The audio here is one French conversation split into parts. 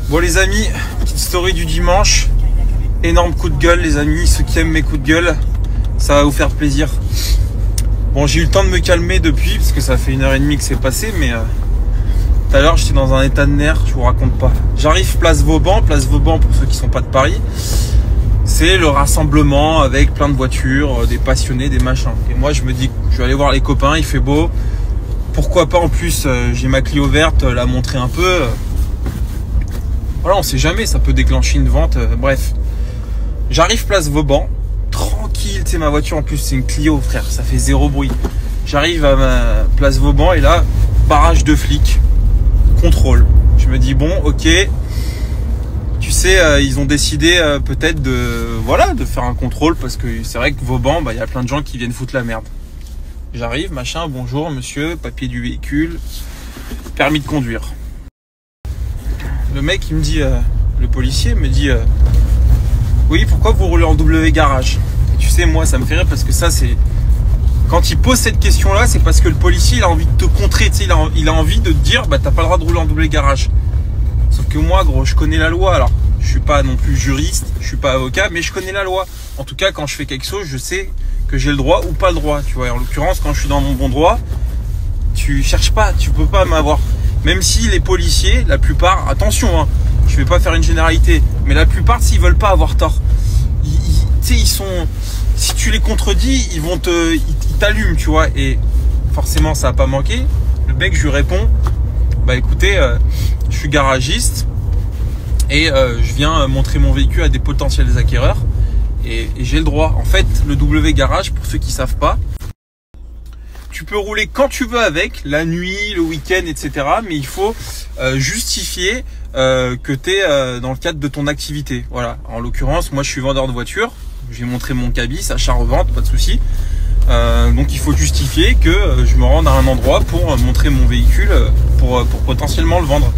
Bon les amis, petite story du dimanche. Énorme coup de gueule les amis, ceux qui aiment mes coups de gueule, ça va vous faire plaisir. Bon, j'ai eu le temps de me calmer depuis, parce que ça fait 1h30 que c'est passé, mais tout à l'heure j'étais dans un état de nerfs, je vous raconte pas. J'arrive place Vauban pour ceux qui sont pas de Paris. C'est le rassemblement avec plein de voitures, des passionnés, des machins. Et moi je me dis, je vais aller voir les copains, il fait beau. Pourquoi pas en plus, j'ai ma Clio verte, la montrer un peu. Voilà, on sait jamais, ça peut déclencher une vente, bref. J'arrive place Vauban, tranquille, tu sais, ma voiture en plus c'est une Clio frère, ça fait zéro bruit. J'arrive à ma place Vauban et là, barrage de flics, contrôle. Je me dis bon, ok, tu sais, ils ont décidé peut-être de faire un contrôle parce que c'est vrai que Vauban, il y a plein de gens qui viennent foutre la merde. J'arrive, machin, bonjour monsieur, papier du véhicule, permis de conduire. Le mec il me dit, le policier me dit, oui, pourquoi vous roulez en W garage? Et tu sais, moi ça me fait rire parce que ça c'est... Quand il pose cette question là, c'est parce que le policier il a envie de te contrer, tu sais, il a envie de te dire, t'as pas le droit de rouler en W garage. Sauf que moi gros, je connais la loi. Alors je suis pas non plus juriste, je suis pas avocat, mais je connais la loi. En tout cas quand je fais quelque chose, je sais que j'ai le droit ou pas le droit, tu vois. En l'occurrence quand je suis dans mon bon droit, tu cherches pas, tu peux pas m'avoir. Même si les policiers, la plupart, attention hein, je vais pas faire une généralité, mais la plupart s'ils veulent pas avoir tort, tu sais, ils sont, si tu les contredis, ils t'allument, tu vois. Et forcément ça a pas manqué. Le mec je lui réponds, bah écoutez, je suis garagiste et je viens montrer mon véhicule à des potentiels acquéreurs et j'ai le droit. En fait, le W garage, pour ceux qui savent pas, tu peux rouler quand tu veux avec, la nuit, le week-end, etc. Mais il faut justifier que tu es dans le cadre de ton activité. Voilà. En l'occurrence, moi je suis vendeur de voitures. J'ai montré mon cabis, achat-revente, pas de souci. Donc il faut justifier que je me rende à un endroit pour montrer mon véhicule pour potentiellement le vendre.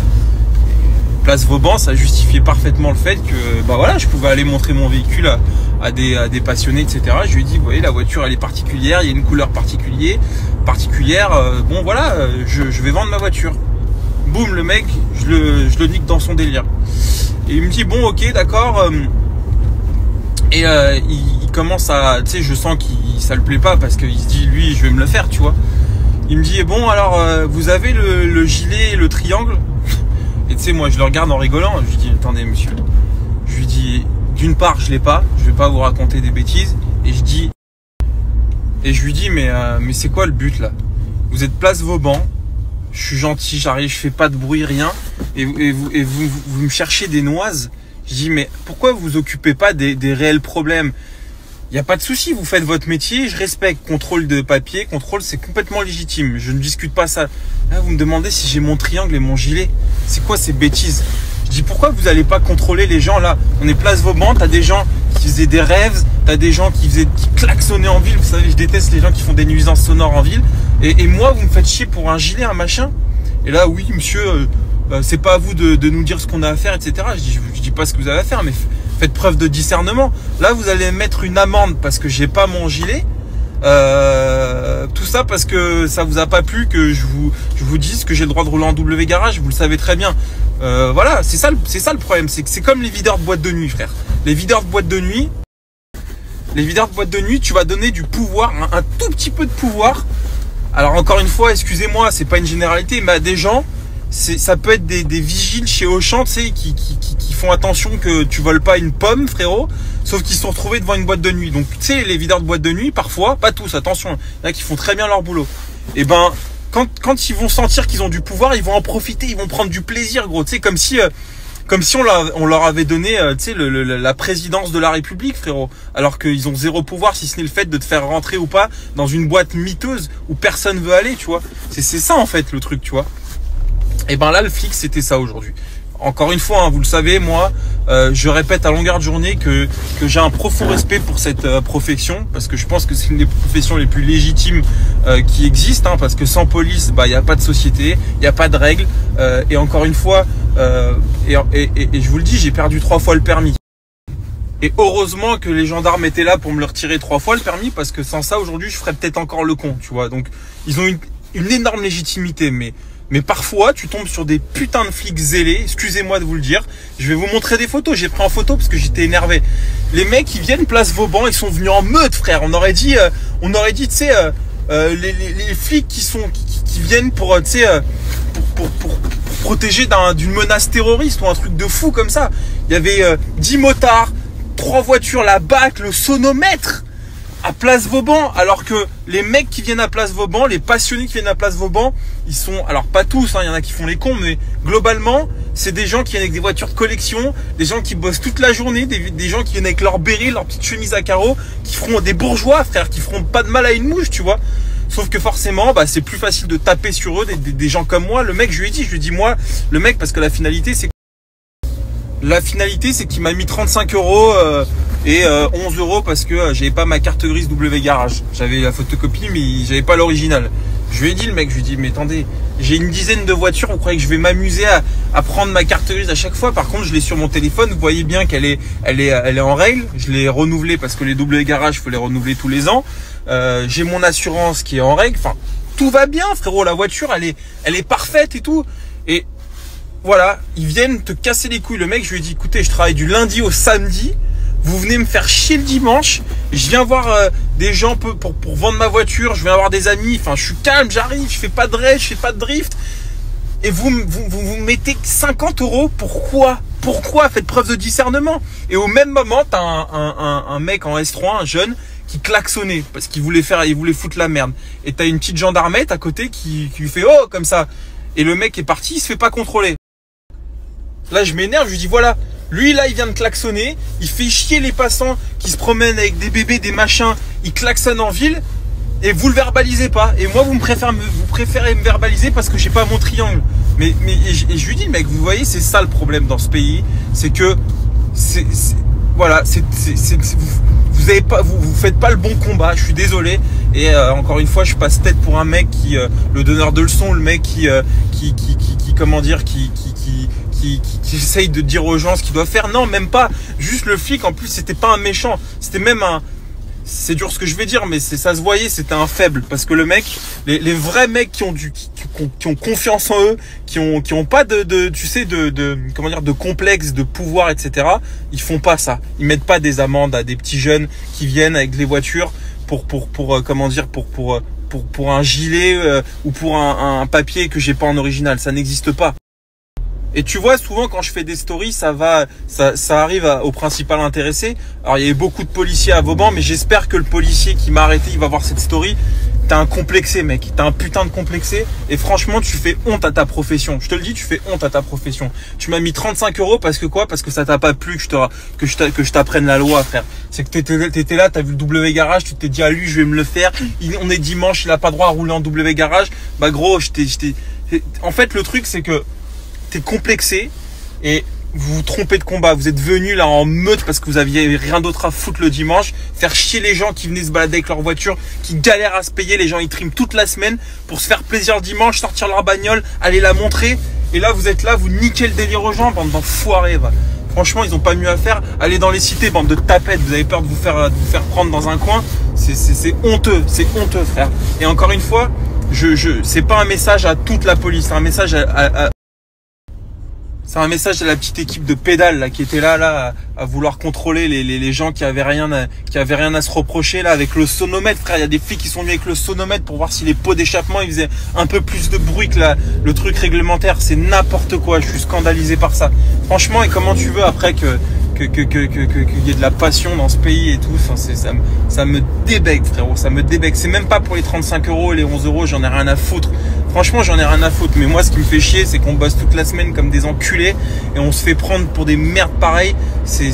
Place Vauban, ça justifiait parfaitement le fait que voilà, je pouvais aller montrer mon véhicule à des passionnés, etc. Je lui ai dit, vous voyez, la voiture elle est particulière, il y a une couleur particulière. Bon voilà, je vais vendre ma voiture. Boum, le mec, je le nique dans son délire. Et il me dit, bon ok, d'accord. Et il commence à, tu sais, je sens que ça le plaît pas parce qu'il se dit, lui, je vais me le faire, tu vois. Il me dit, bon alors, vous avez le gilet et le triangle? Et tu sais, moi je le regarde en rigolant, je lui dis, attendez monsieur, je lui dis, d'une part je l'ai pas, je vais pas vous raconter des bêtises, et je lui dis, mais c'est quoi le but là? Vous êtes place Vauban, je suis gentil, j'arrive, je fais pas de bruit, rien, et vous me cherchez des noises. Je dis, mais pourquoi vous occupez pas des réels problèmes? Il n'y a pas de souci, vous faites votre métier, je respecte. Contrôle de papier, contrôle, c'est complètement légitime. Je ne discute pas ça. Là, vous me demandez si j'ai mon triangle et mon gilet. C'est quoi ces bêtises? Je dis, pourquoi vous n'allez pas contrôler les gens là? On est place Vauban, t'as des gens qui faisaient des rêves, t'as des gens qui klaxonnaient en ville. Vous savez, je déteste les gens qui font des nuisances sonores en ville. Et moi, vous me faites chier pour un gilet, un machin? Et là, oui, monsieur, c'est pas à vous de nous dire ce qu'on a à faire, etc. Je dis pas ce que vous avez à faire, mais faites preuve de discernement. Là, vous allez mettre une amende parce que j'ai pas mon gilet. Tout ça parce que ça vous a pas plu que je vous dise que j'ai le droit de rouler en W garage. Vous le savez très bien. Voilà, c'est ça le problème. C'est comme les videurs de boîte de nuit, frère. Les videurs de boîte de nuit, tu vas donner du pouvoir, un tout petit peu de pouvoir. Alors encore une fois, excusez-moi, c'est pas une généralité, mais à des gens, ça peut être des vigiles chez Auchan, tu sais, qui font attention que tu voles pas une pomme, frérot, sauf qu'ils se sont retrouvés devant une boîte de nuit. Donc tu sais, les videurs de boîte de nuit, parfois, pas tous, attention, il y en a qui font très bien leur boulot. Et ben, quand ils vont sentir qu'ils ont du pouvoir, ils vont en profiter, ils vont prendre du plaisir, gros. Tu sais, comme si on leur avait donné, tu sais, la présidence de la République, frérot. Alors qu'ils ont zéro pouvoir, si ce n'est le fait de te faire rentrer ou pas dans une boîte miteuse où personne veut aller, tu vois. C'est ça en fait le truc, tu vois. Et ben là, le flic, c'était ça aujourd'hui. Encore une fois, hein, vous le savez, moi, je répète à longueur de journée que j'ai un profond respect pour cette profession, parce que je pense que c'est une des professions les plus légitimes qui existent, hein, parce que sans police, il n'y a pas de société, il n'y a pas de règles. Et encore une fois, et je vous le dis, j'ai perdu 3 fois le permis. Et heureusement que les gendarmes étaient là pour me le retirer 3 fois le permis, parce que sans ça, aujourd'hui, je ferais peut-être encore le con, tu vois. Donc, ils ont une énorme légitimité, mais Mais parfois, tu tombes sur des putains de flics zélés. Excusez-moi de vous le dire. Je vais vous montrer des photos. J'ai pris en photo parce que j'étais énervé. Les mecs, ils viennent place Vauban. Ils sont venus en meute, frère. On aurait dit, tu sais, les flics qui viennent pour, tu sais, pour protéger d'une menace terroriste ou un truc de fou comme ça. Il y avait 10 motards, 3 voitures, la BAC, le sonomètre à place Vauban, alors que les mecs qui viennent à place Vauban, les passionnés qui viennent à place Vauban, ils sont, alors pas tous, hein, il y en a qui font les cons, mais globalement, c'est des gens qui viennent avec des voitures de collection, des gens qui bossent toute la journée, des gens qui viennent avec leur béret, leur petite chemise à carreaux, qui feront des bourgeois, frère, qui feront pas de mal à une mouche, tu vois. Sauf que forcément, bah, c'est plus facile de taper sur eux, des gens comme moi. Le mec, je lui ai dit, moi, le mec, parce que la finalité, c'est qu'il m'a mis 35 € et 11 € parce que j'avais pas ma carte grise W Garage. J'avais la photocopie, mais j'avais pas l'original. Je lui ai dit, le mec, je lui ai dit, mais attendez, j'ai une dizaine de voitures, vous croyez que je vais m'amuser à prendre ma carte grise à chaque fois? Par contre, je l'ai sur mon téléphone, vous voyez bien qu'elle est en règle. Je l'ai renouvelée parce que les W Garage, il faut les renouveler tous les ans. J'ai mon assurance qui est en règle. Enfin, tout va bien, frérot. La voiture, elle est parfaite et tout. Et voilà, ils viennent te casser les couilles. Le mec, je lui ai dit, écoutez, je travaille du lundi au samedi. Vous venez me faire chier le dimanche. Je viens voir des gens pour vendre ma voiture. Je viens avoir des amis. Enfin, je suis calme, j'arrive. Je fais pas de raid, je fais pas de drift. Et vous mettez 50 €. Pourquoi? Faites preuve de discernement. Et au même moment, t'as un mec en S3, un jeune, qui klaxonnait parce qu'il voulait foutre la merde. Et t'as une petite gendarmette à côté qui lui fait oh comme ça. Et le mec est parti, il se fait pas contrôler. Là, je m'énerve, je lui dis voilà, lui là, il vient de klaxonner, il fait chier les passants qui se promènent avec des bébés, des machins, il klaxonne en ville et vous le verbalisez pas. Et moi, vous préférez me verbaliser parce que j'ai pas mon triangle. Mais je lui dis mec, vous voyez, c'est ça le problème dans ce pays, c'est que vous faites pas le bon combat. Je suis désolé. Et encore une fois, je passe tête pour un mec le donneur de leçons, le mec qui essaye de dire aux gens ce qu'ils doivent faire. Non, même pas. Juste le flic. En plus, c'était pas un méchant. C'était même c'est dur ce que je vais dire, mais ça se voyait, c'était un faible. Parce que le mec, les vrais mecs qui ont confiance en eux, qui ont pas de complexe, de pouvoir, etc. Ils font pas ça. Ils mettent pas des amendes à des petits jeunes qui viennent avec les voitures pour un gilet ou pour un papier que j'ai pas en original. Ça n'existe pas. Et tu vois, souvent quand je fais des stories, ça arrive au principal intéressé. Alors il y a eu beaucoup de policiers à Vauban, mais j'espère que le policier qui m'a arrêté, il va voir cette story. T'es un complexé, mec. T'es un putain de complexé. Et franchement, tu fais honte à ta profession. Je te le dis, tu fais honte à ta profession. Tu m'as mis 35 € parce que quoi? Parce que ça t'a pas plu que je t'apprenne la loi, frère. C'est que t'étais là, t'as vu le W Garage, tu t'es dit à lui, je vais me le faire. On est dimanche, il a pas droit à rouler en W Garage. Bah gros, en fait, le truc, c'est que t'es complexé et vous vous trompez de combat. Vous êtes venu là en meute parce que vous aviez rien d'autre à foutre le dimanche, faire chier les gens qui venaient se balader avec leur voiture, qui galèrent à se payer. Les gens ils triment toute la semaine pour se faire plaisir le dimanche, sortir leur bagnole, aller la montrer. Et là vous êtes là, vous niquez le délire aux gens, bande d'enfoirés. Va. Franchement, ils ont pas mieux à faire. Allez dans les cités, bande de tapettes. Vous avez peur de vous faire prendre dans un coin. C'est honteux, frère. Et encore une fois, c'est pas un message à toute la police, c'est un message c'est un message à la petite équipe de pédale là qui était là à vouloir contrôler les gens qui avaient rien à se reprocher là avec le sonomètre, frère. Il y a des filles qui sont venues avec le sonomètre pour voir si les pots d'échappement ils faisaient un peu plus de bruit que le truc réglementaire. C'est n'importe quoi. Je suis scandalisé par ça. Franchement, et comment tu veux après qu'il y ait de la passion dans ce pays et tout, enfin, ça me débecte, frérot, ça me débecte. C'est même pas pour les 35 € et les 11 €, j'en ai rien à foutre. Franchement, j'en ai rien à foutre. Mais moi, ce qui me fait chier, c'est qu'on bosse toute la semaine comme des enculés et on se fait prendre pour des merdes pareilles. C'est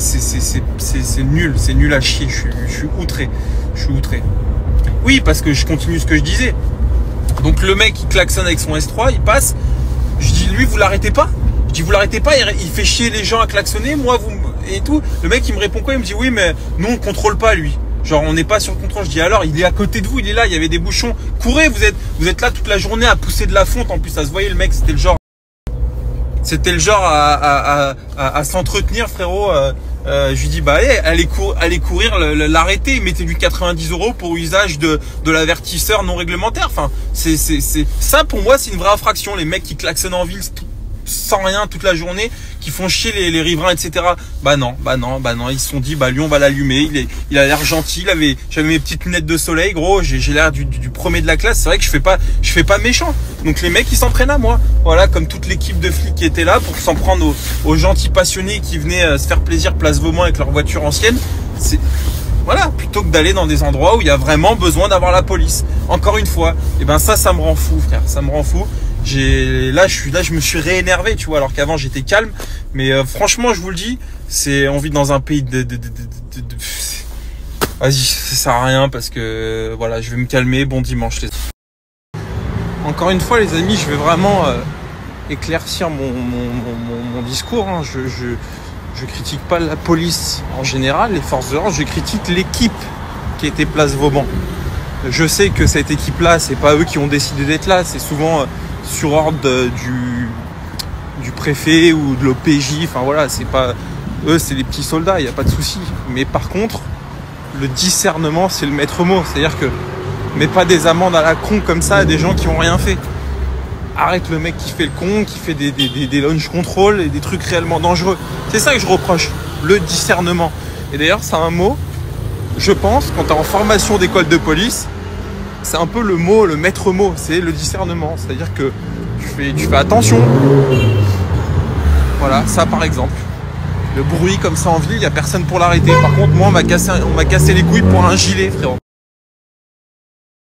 nul à chier. Je suis outré. Oui, parce que je continue ce que je disais. Donc le mec, il klaxonne avec son S3, il passe. Je dis, lui, vous l'arrêtez pas? Je dis, vous l'arrêtez pas? Il fait chier les gens à klaxonner, moi, et tout. Le mec, il me répond quoi? Il me dit, oui, mais nous, on contrôle pas, lui. Genre, on n'est pas sur le contrôle. Je dis, alors, il est à côté de vous, il est là, il y avait des bouchons. Courez, vous êtes là toute la journée à pousser de la fonte. En plus, ça se voyait, le mec, c'était le genre à s'entretenir, frérot, Je lui dis bah allez courir l'arrêter, mettez-lui 90 € pour usage de l'avertisseur non réglementaire. Enfin, c'est ça pour moi, c'est une vraie infraction. Les mecs qui klaxonnent en ville sans rien toute la journée, qui font chier les riverains, etc. Bah non, ils se sont dit bah lui on va l'allumer, il a l'air gentil, j'avais mes petites lunettes de soleil, gros, j'ai l'air du premier de la classe, c'est vrai que je fais pas méchant. Donc les mecs ils s'en prennent à moi. Voilà, comme toute l'équipe de flics qui était là pour s'en prendre aux gentils passionnés qui venaient se faire plaisir place Vauban avec leur voiture ancienne. Voilà, plutôt que d'aller dans des endroits où il y a vraiment besoin d'avoir la police. Encore une fois, et ben ça me rend fou, frère, ça me rend fou. Je me suis réénervé, tu vois, alors qu'avant j'étais calme. Mais franchement, je vous le dis, on vit dans un pays vas-y, ça sert à rien parce que voilà, je vais me calmer. Bon dimanche. Encore une fois, les amis, je vais vraiment éclaircir mon discours. Hein. Je critique pas la police en général, les forces de l'ordre. Je critique l'équipe qui était place Vauban. Je sais que cette équipe-là, c'est pas eux qui ont décidé d'être là. C'est souvent sur ordre du préfet ou de l'OPJ, enfin voilà, c'est pas eux, c'est les petits soldats, il n'y a pas de souci. Mais par contre, le discernement, c'est le maître mot, c'est-à-dire que mets pas des amendes à la con comme ça à des gens qui ont rien fait. Arrête le mec qui fait le con, qui fait des launch control et des trucs réellement dangereux. C'est ça que je reproche, le discernement. Et d'ailleurs, c'est un mot, je pense, quand tu es en formation d'école de police, c'est un peu le mot, le maître mot, c'est le discernement. C'est-à-dire que tu fais attention. Voilà, ça par exemple. Le bruit comme ça en ville, il n'y a personne pour l'arrêter. Par contre, moi, on m'a cassé les couilles pour un gilet, frérot.